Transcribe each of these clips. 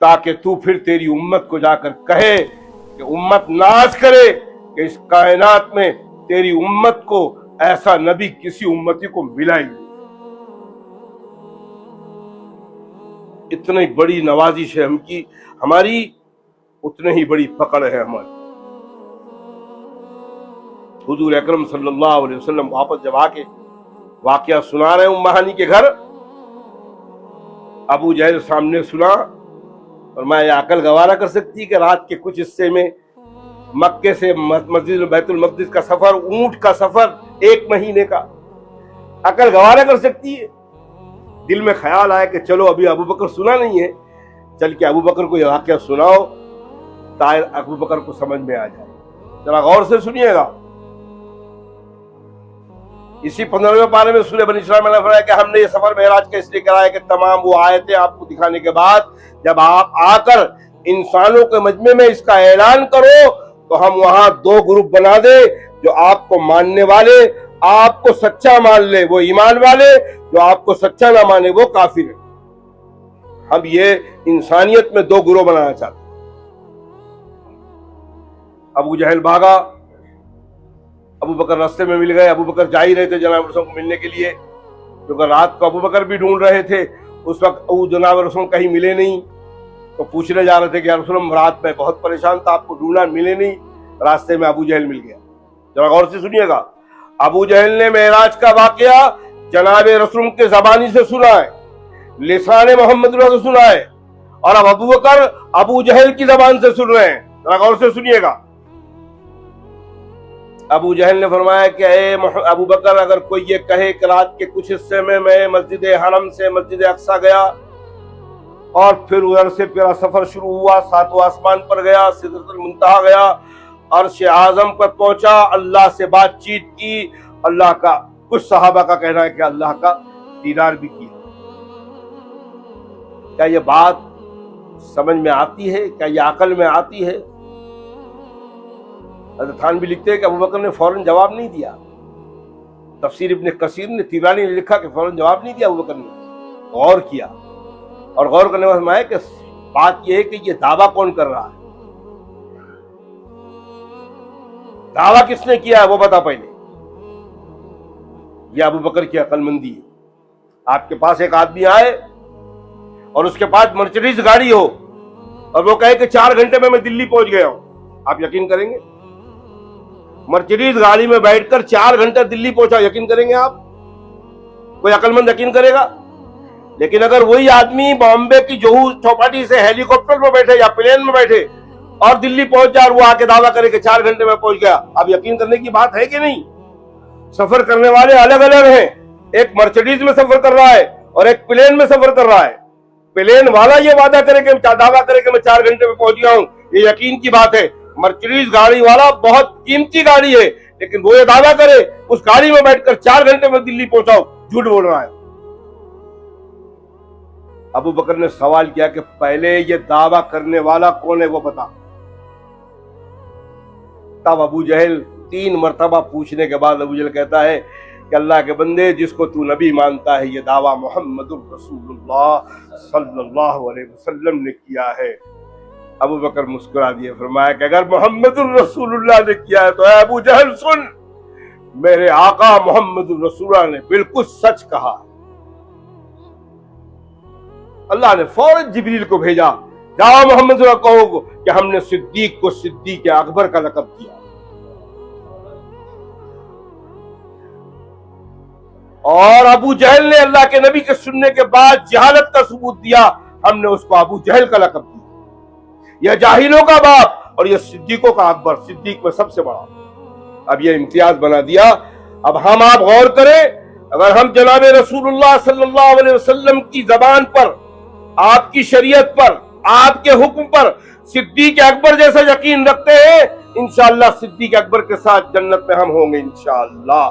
تاکہ تو پھر تیری امت کو جا کر کہے کہ امت ناز کرے کہ اس کائنات میں تیری امت کو ایسا نبی کسی امتی کو ملا ہی نہیں۔ اتنی بڑی نوازش ہے ہم کی، ہماری اتنے ہی بڑی پکڑ ہے ہماری۔ حضور اکرم صلی اللہ علیہ وسلم واپس جب آ کے واقعہ سنا رہے ام ہانی کے گھر، ابو جہل سامنے سنا، اور میں یہ عقل گوارا کر سکتی کہ رات کے کچھ حصے میں مکے سے مسجد بیت المقدس کا سفر، اونٹ کا سفر 1 مہینے کا، عقل گوارا کر سکتی ہے؟ دل میں خیال آیا کہ چلو ابھی ابو بکر سنا نہیں ہے، چل کے ابو بکر کو یہ واقعہ سناؤ تاکہ ابو بکر کو سمجھ میں آ جائے۔ ذرا غور سے سنیے گا۔ اسی 15ویں پارے میں سورہ بنی اسرائیل میں فرمایا کہ ہم نے یہ سفر معراج کا اس لیے کرایا کہ تمام وہ آیتیں آپ کو دکھانے کے بعد جب آپ آ کر انسانوں کے مجمع میں اس کا اعلان کرو تو ہم وہاں 2 گروپ بنا دیں، جو آپ کو ماننے والے آپ کو سچا مان لے وہ ایمان والے، جو آپ کو سچا نہ مانے وہ کافر ہے۔ ہم یہ انسانیت میں 2 گروہ بنانا چاہتے ہیں۔ ابو جہل بھاگا، ابو بکر راستے میں مل گئے، ابو بکر جا ہی رہے تھے جناب رسول کو ملنے کے لیے، کیونکہ رات کو ابو بکر بھی ڈھونڈ رہے تھے، اس وقت جناب رسول کہیں ملے نہیں، تو پوچھنے جا رہے تھے کہ یا رسول اللہ رات میں بہت پریشان تھا، آپ کو ڈھونڈا ملے نہیں، راستے میں ابو جہل مل گیا۔ ذرا غور سے سنیے گا، ابو جہل نے معراج کا واقعہ جناب رسول کے زبانی سے سنا ہے، لسان محمد اللہ سے سنا ہے، اور اب ابو بکر ابو جہل کی زبان سے سن رہے ہیں۔ ذرا غور سے سنیے گا۔ ابو جہل نے فرمایا کہ اے ابو بکر، اگر کوئی یہ کہے کہ رات کے کچھ حصے میں مسجد حرم سے مسجد اقصی گیا اور پھر ادھر سے میرا سفر شروع ہوا، 7واں آسمان پر گیا، سدرۃ المنتہا گیا، عرش اعظم پر پہنچا، اللہ سے بات چیت کی، اللہ کا کچھ صحابہ کا کہنا ہے کہ اللہ کا دیدار بھی کیا، کیا یہ بات سمجھ میں آتی ہے؟ کیا یہ عقل میں آتی ہے؟ حضرت خان بھی لکھتے ہیں کہ ابو بکر نے فوراً جواب نہیں دیا۔ تفسیر ابن کثیر نے طبرانی نے لکھا کہ فوراً جواب نہیں دیا ابو بکر نے، غور کیا، اور غور کرنے کے بعد کہ بات یہ ہے کہ یہ دعویٰ کون کر رہا ہے، دعویٰ کس نے کیا ہے وہ بتا پہلے۔ یہ ابو بکر کی عقل مندی ہے۔ آپ کے پاس ایک آدمی آئے اور اس کے پاس مرسیڈیز گاڑی ہو اور وہ کہے کہ 4 گھنٹے میں دلی پہنچ گیا ہوں، آپ یقین کریں گے؟ مرسیڈیز گاڑی میں بیٹھ کر 4 گھنٹے دلی پہنچا، یقین کریں گے آپ؟ کوئی عقل مند یقین کرے گا؟ لیکن اگر وہی آدمی بامبے کی جوہو چوپاٹی سے ہیلی کاپٹر میں بیٹھے یا پلین میں بیٹھے اور دلی پہنچ جائے اور وہ آ کے دعویٰ کرے کہ 4 گھنٹے میں پہنچ گیا، اب یقین کرنے کی بات ہے کہ نہیں؟ سفر کرنے والے الگ الگ ہیں، ایک مرسیڈیز میں سفر کر رہا ہے اور ایک پلین میں سفر کر رہا ہے۔ پلین والا یہ وعدہ کرے کہ دعویٰ کرے کہ میں 4 گھنٹے میں پہنچ گیا ہوں، یہ یقین کی بات ہے۔ مرسیڈیز گاڑی والا بہت قیمتی گاڑی ہے، لیکن وہ یہ دعویٰ کرے اس گاڑی میں بیٹھ کر 4 گھنٹے میں دلی پہنچاؤ، جھوٹ بول رہا ہے۔ ابو بکر نے سوال کیا کہ پہلے یہ دعویٰ کرنے والا کون ہے وہ بتا۔ تب ابو جہل 3 مرتبہ پوچھنے کے بعد ابو جہل کہتا ہے کہ اللہ کے بندے، جس کو تو نبی مانتا ہے، یہ دعویٰ محمد الرسول اللہ صلی اللہ علیہ وسلم نے کیا ہے۔ ابو بکر مسکرا دیے، فرمایا کہ اگر محمد الرسول اللہ نے کیا ہے تو اے ابو جہل سن، میرے آقا محمد الرسول اللہ نے بالکل سچ کہا۔ اللہ نے فوراً جبریل کو بھیجا، جاؤ محمد اللہ کہو کہ ہم نے صدیق کو صدیق اکبر کا لقب دیا، اور ابو جہل نے اللہ کے نبی کے سننے کے بعد جہالت کا ثبوت دیا، ہم نے اس کو ابو جہل کا لقب دیا۔ یہ جاہلوں کا باپ اور یہ صدیقوں کا اکبر، صدیق میں سب سے بڑا، اب یہ امتیاز بنا دیا۔ اب ہم آپ غور کریں، اگر ہم جناب رسول اللہ صلی اللہ علیہ وسلم کی زبان پر، آپ کی شریعت پر، آپ کے حکم پر صدیق اکبر جیسا یقین رکھتے ہیں، انشاءاللہ صدیق اکبر کے ساتھ جنت میں ہم ہوں گے انشاءاللہ۔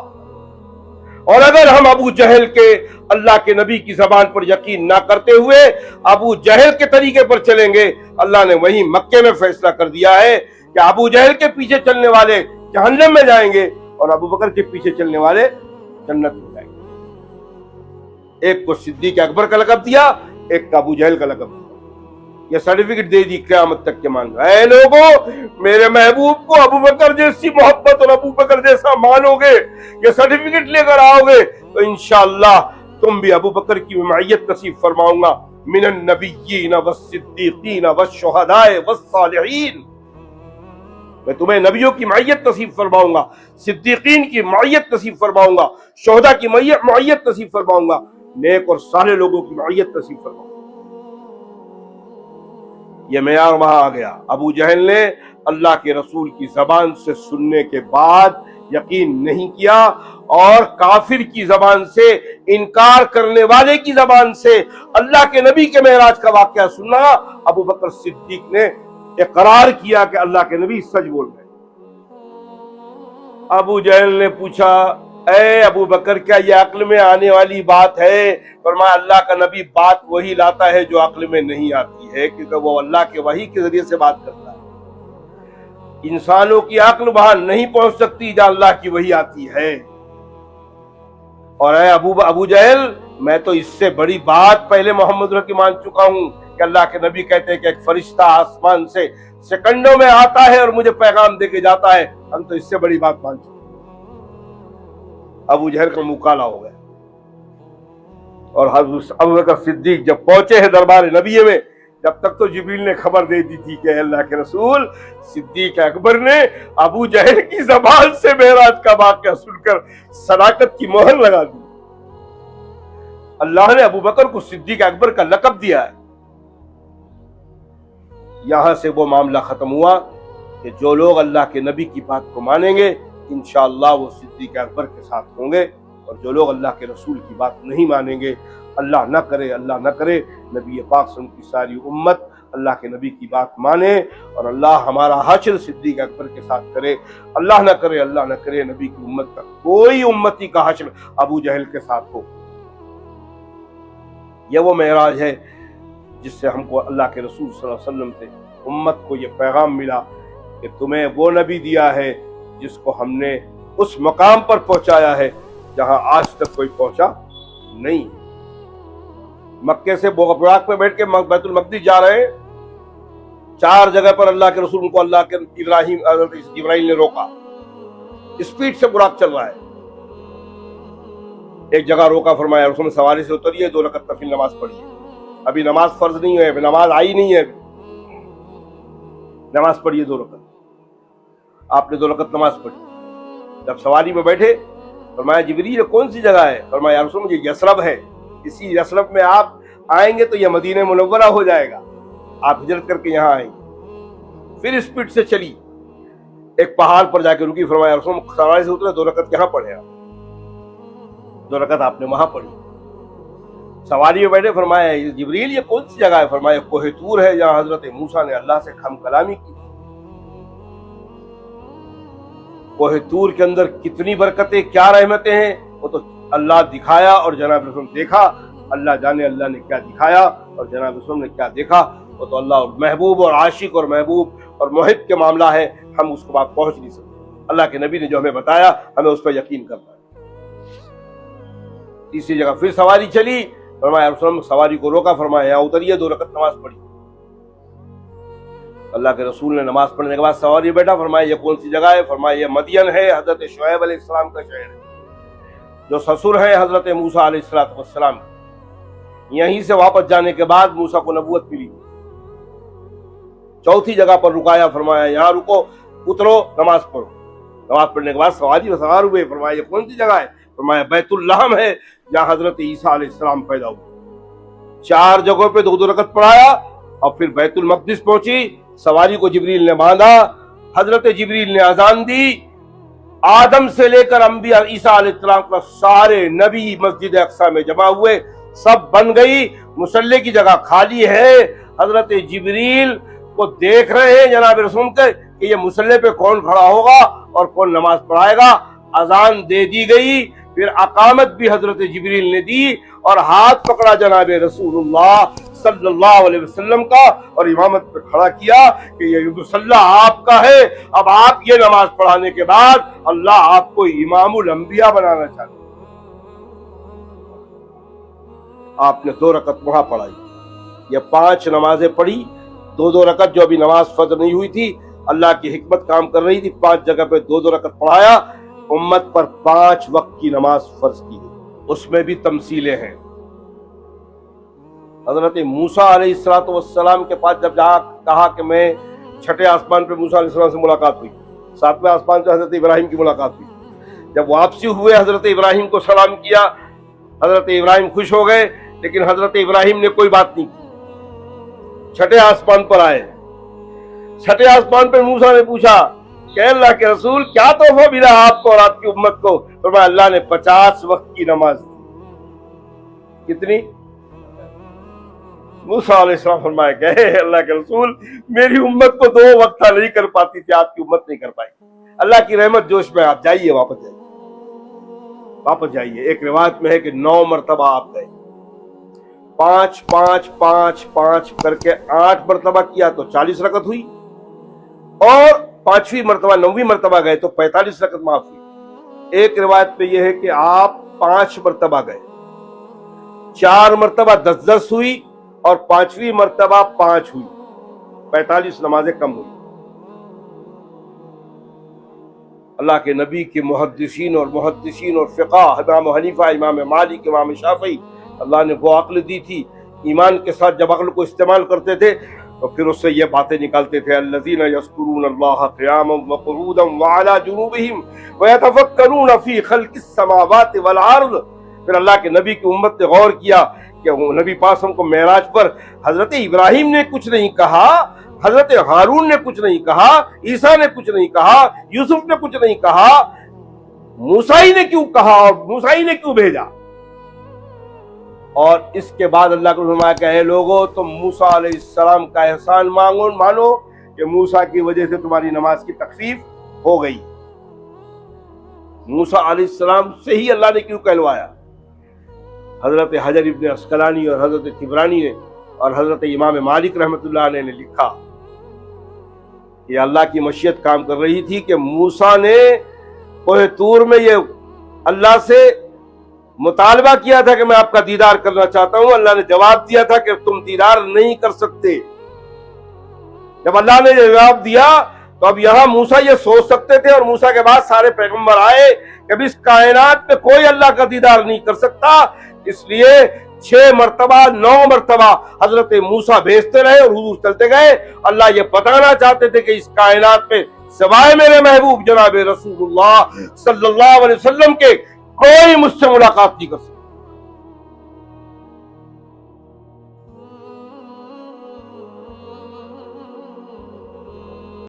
اور اگر ہم ابو جہل کے اللہ کے نبی کی زبان پر یقین نہ کرتے ہوئے ابو جہل کے طریقے پر چلیں گے، اللہ نے وہیں مکے میں فیصلہ کر دیا ہے کہ ابو جہل کے پیچھے چلنے والے جہنم میں جائیں گے اور ابو بکر کے پیچھے چلنے والے جنت میں جائیں گے۔ ایک کو صدیق اکبر کا لقب دیا، ایک کو ابو جہل کا لقب دیا۔ یہ سرٹیفکیٹ دے دی قیامت تک کے مان رہا اے لوگوں میرے محبوب کو ابو بکر جیسی محبت اور ابو بکر جیسا مانو گے، یہ سرٹیفکیٹ لے کر آؤ گے تو انشاءاللہ تم بھی ابو بکر کی معیت نصیب فرماؤں گا، من النبیین والصدیقین والشہداء والصالحین، میں تمہیں نبیوں کی معیت نصیب فرماؤں گا، صدیقین کی معیت نصیب فرماؤں گا، شہداء کی معیت نصیب فرماؤں گا، نیک اور صالح لوگوں کی معیت نصیب فرماؤں گا۔ یہ معیار وہاں آ گیا۔ ابو جہل نے اللہ کے رسول کی زبان سے سننے کے بعد یقین نہیں کیا، اور کافر کی زبان سے، انکار کرنے والے کی زبان سے اللہ کے نبی کے معراج کا واقعہ سنا۔ ابو بکر صدیق نے اقرار کیا کہ اللہ کے نبی سچ بول رہے۔ ابو جہل نے پوچھا اے ابو بکر کیا یہ عقل میں آنے والی بات ہے؟ فرمایا اللہ کا نبی بات وہی لاتا ہے جو عقل میں نہیں آتی ہے، کیونکہ وہ اللہ کے وحی کے ذریعے سے بات کرتا ہے، انسانوں کی عقل وہاں نہیں پہنچ سکتی جہاں اللہ کی وحی آتی ہے۔ اور اے ابو جہل میں تو اس سے بڑی بات پہلے محمد کی مان چکا ہوں کہ اللہ کے نبی کہتے ہیں کہ ایک فرشتہ آسمان سے سیکنڈوں میں آتا ہے اور مجھے پیغام دے کے جاتا ہے، ہم تو اس سے بڑی بات مان چکے۔ ابو جہل کا منہ کالا ہو گیا، اور حضرت ابو بکر صدیق جب پہنچے ہیں دربار نبی میں، جب تک تو جبریل نے خبر دے دی تھی کہ اللہ کے رسول، صدیق اکبر نے ابو جہل کی زبان سے معراج کا واقعہ سن کر صداقت کی مہر لگا دی۔ اللہ نے ابو بکر کو صدیق اکبر کا لقب دیا ہے۔ یہاں سے وہ معاملہ ختم ہوا کہ جو لوگ اللہ کے نبی کی بات کو مانیں گے انشاءاللہ وہ صدیق اکبر کے ساتھ ہوں گے، اور جو لوگ اللہ کے رسول کی بات نہیں مانیں گے، اللہ نہ کرے نبی پاک صلی اللہ علیہ وسلم کی ساری امت اللہ کے نبی کی بات مانے، اور اللہ ہمارا حشر صدیق اکبر کے ساتھ کرے، اللہ نہ کرے نبی کی امت کا کوئی امتی کا حشر ابو جہل کے ساتھ ہو۔ یہ وہ معراج ہے جس سے ہم کو اللہ کے رسول صلی اللہ علیہ وسلم سے امت کو یہ پیغام ملا کہ تمہیں وہ نبی دیا ہے جس کو ہم نے اس مقام پر پہنچایا ہے جہاں آج تک کوئی پہنچا نہیں۔ مکے سے براق پہ بیٹھ کے بیت المقدس جا رہے ہیں، 4 جگہ پر اللہ کے رسول کو اللہ کے ابراہیم نے روکا، اسپیڈ سے براق چل رہا ہے۔ ایک جگہ روکا، فرمایا رسول سواری سے اتریے، 2 رکعت نفل نماز پڑھیے، ابھی نماز فرض نہیں ہے، ابھی نماز آئی نہیں ہے، نماز پڑھیے 2 رکعت۔ آپ نے 2 رکعت نماز پڑھی۔ جب سواری میں بیٹھے فرمایا جبریل یہ کون سی جگہ ہے؟ فرمایا یا رسول مجھے یثرب ہے، اسی یثرب میں آپ آئیں گے تو یہ مدینہ منورہ ہو جائے گا، آپ ہجرت کر کے یہاں آئیں گے۔ پھر اسپیڈ سے چلی، ایک پہاڑ پر جا کے رکی، فرمایا رسول سواری سے اترے، 2 رکعت یہاں پڑھے آپ، 2 رکعت آپ نے وہاں پڑھی۔ سواری میں بیٹھے فرمایا جبریل یہ کون سی جگہ ہے؟ فرمایا کوہ طور ہے جہاں حضرت موسیٰ نے اللہ سے ہم کلامی کی۔ کوہ طور کے اندر کتنی برکتیں، کیا رحمتیں ہیں، وہ تو اللہ دکھایا اور جناب رسول دیکھا، اللہ جانے اللہ نے کیا دکھایا اور جناب رسول نے کیا دیکھا، وہ تو اللہ اور محبوب اور عاشق اور محبوب اور محب کے معاملہ ہے، ہم اس کو بات پہنچ نہیں سکتے۔ اللہ کے نبی نے جو ہمیں بتایا ہمیں اس پر یقین کرنا ہے۔ تیسری جگہ پھر سواری چلی، فرمایا رسول سواری کو روکا، فرمایا یہاں اتریے، 2 رکعت نماز پڑھی۔ اللہ کے رسول نے نماز پڑھنے کے بعد سواری بیٹھا، فرمایا یہ کون سی جگہ ہے؟ فرمایا یہ مدین ہے، حضرت شعیب علیہ السلام کا شہر ہے، جو سسر ہے حضرت موسیٰ علیہ السلام۔ یہیں سے واپس جانے کے بعد موسیٰ کو نبوت ملی۔ چوتھی جگہ پر رکایا، فرمایا یہاں رکو، اترو، نماز پڑھو۔ نماز پڑھنے کے بعد سواری میں سوار ہوئے، فرمایا یہ کون سی جگہ ہے؟ فرمایا بیت اللحم ہے جہاں حضرت عیسیٰ علیہ السلام پیدا ہوئے۔ 4 جگہوں پہ 2 رکعت پڑھایا، اور پھر بیت المقدس پہنچی، سواری کو جبریل نے باندھا، حضرت جبریل نے اذان دی، آدم سے لے کر انبیاء عیسیٰ علیہ السلام کا سارے نبی مسجد اقصی میں جمع ہوئے، سب بن گئی، مصلی کی جگہ خالی ہے۔ حضرت جبریل کو دیکھ رہے ہیں جناب رسول کے کہ یہ مصلی پہ کون کھڑا ہوگا اور کون نماز پڑھائے گا۔ اذان دے دی گئی، پھر اقامت بھی حضرت جبریل نے دی، اور ہاتھ پکڑا جناب رسول اللہ صلی اللہ علیہ وسلم کا اور امامت پہ کھڑا کیا کہ یہ مصلی آپ کا ہے، اب آپ یہ نماز پڑھانے کے بعد اللہ آپ کو امام الانبیاء بنانا چاہتے ہیں۔ آپ نے 2 رکعت وہاں پڑھائی۔ یہ 5 نمازیں پڑھی, 2 رکعت جو ابھی نماز فجر نہیں ہوئی تھی, اللہ کی حکمت کام کر رہی تھی, 5 جگہ پہ 2 رکعت پڑھایا, امت پر 5 وقت کی نماز فرض کی گئی. اس میں بھی تمثیلیں ہیں. حضرت موسیٰ علیہ السلام کے پاس جب جا کہا کہ میں 6 آسمان پہ موسیٰ علیہ السلام سے ملاقات ہوئی, 7ویں آسمان پہ حضرت ابراہیم کی ملاقات ہوئی. جب واپسی ہوئے حضرت ابراہیم کو سلام کیا, حضرت ابراہیم خوش ہو گئے, لیکن حضرت ابراہیم نے کوئی بات نہیں کی. 6 آسمان پر آئے, 6 آسمان پہ موسیٰ نے پوچھا کہ اللہ کے رسول کیا تحفہ ملا آپ کو اور آپ کی امت کو؟ فرمایا اللہ نے 50 وقت کی نماز دی. کتنی؟ موسیٰ علیہ السلام فرمایا کہ اللہ کے رسول میری امت کو 2 وقت نہیں کر پاتی تھی, آپ کی امت نہیں کر پائی. اللہ کی رحمت جوش میں, آپ جائیے, واپس جائیے. ایک روایت میں ہے کہ 9 مرتبہ آپ گئے, 5 5 5 5 کر کے 8 مرتبہ کیا تو 40 رکعت ہوئی, اور 5ویں مرتبہ 9ویں مرتبہ گئے تو 45 رکعت معاف ہوئی. ایک روایت میں یہ ہے کہ آپ 5 مرتبہ گئے, 4 مرتبہ 10 ہوئی, اور 5ویں مرتبہ 5 ہوئی, 45 نمازیں کم ہوئی. اللہ کے نبی کے محدثین اور فقہ, امام حنیفہ, امام مالک, امام شافعی, اللہ نے وہ عقل دی تھی, ایمان کے ساتھ جب عقل کو استعمال کرتے تھے تو پھر اس سے یہ باتیں نکالتے تھے, الذین یذکرون اللہ قیاما وقعودا وعلی جنوبہم ویتفکرون فی خلق السماوات والارض. پھر اللہ کے نبی کی امت نے غور کیا کہ نبی پاک کو معراج پر حضرت ابراہیم نے کچھ نہیں کہا, حضرت ہارون نے کچھ نہیں کہا, عیسیٰ نے کچھ نہیں کہا, یوسف نے کچھ نہیں کہا, موسیٰ نے کیوں کہا اور موسیٰ نے کیوں بھیجا؟ اور اس کے بعد اللہ کو فرمایا کہ اے لوگو تم موسیٰ علیہ السلام کا احسان مانو کہ موسیٰ کی وجہ سے تمہاری نماز کی تخفیف ہو گئی. موسیٰ علیہ السلام سے ہی اللہ نے کیوں کہلوایا؟ حضرت حجر ابن عسقلانی اور حضرت طبرانی نے اور حضرت امام مالک رحمۃ اللہ علیہ نے لکھا کہ اللہ کی مشیت کام کر رہی تھی کہ موسیٰ نے کوہ طور میں یہ اللہ سے مطالبہ کیا تھا کہ میں آپ کا دیدار کرنا چاہتا ہوں. اللہ نے جواب دیا تھا کہ تم دیدار نہیں کر سکتے. جب اللہ نے جواب دیا تو اب یہاں موسیٰ یہ سوچ سکتے تھے, اور موسیٰ کے بعد سارے پیغمبر آئے کہ اب اس کائنات میں کوئی اللہ کا دیدار نہیں کر سکتا. اس لیے 6 مرتبہ 9 مرتبہ حضرت موسیٰ بھیجتے رہے اور حضور چلتے گئے. اللہ یہ بتانا چاہتے تھے کہ اس کائنات میں سوائے میرے محبوب جناب رسول اللہ صلی اللہ علیہ وسلم کے کوئی مجھ سے ملاقات نہیں کر سکتا.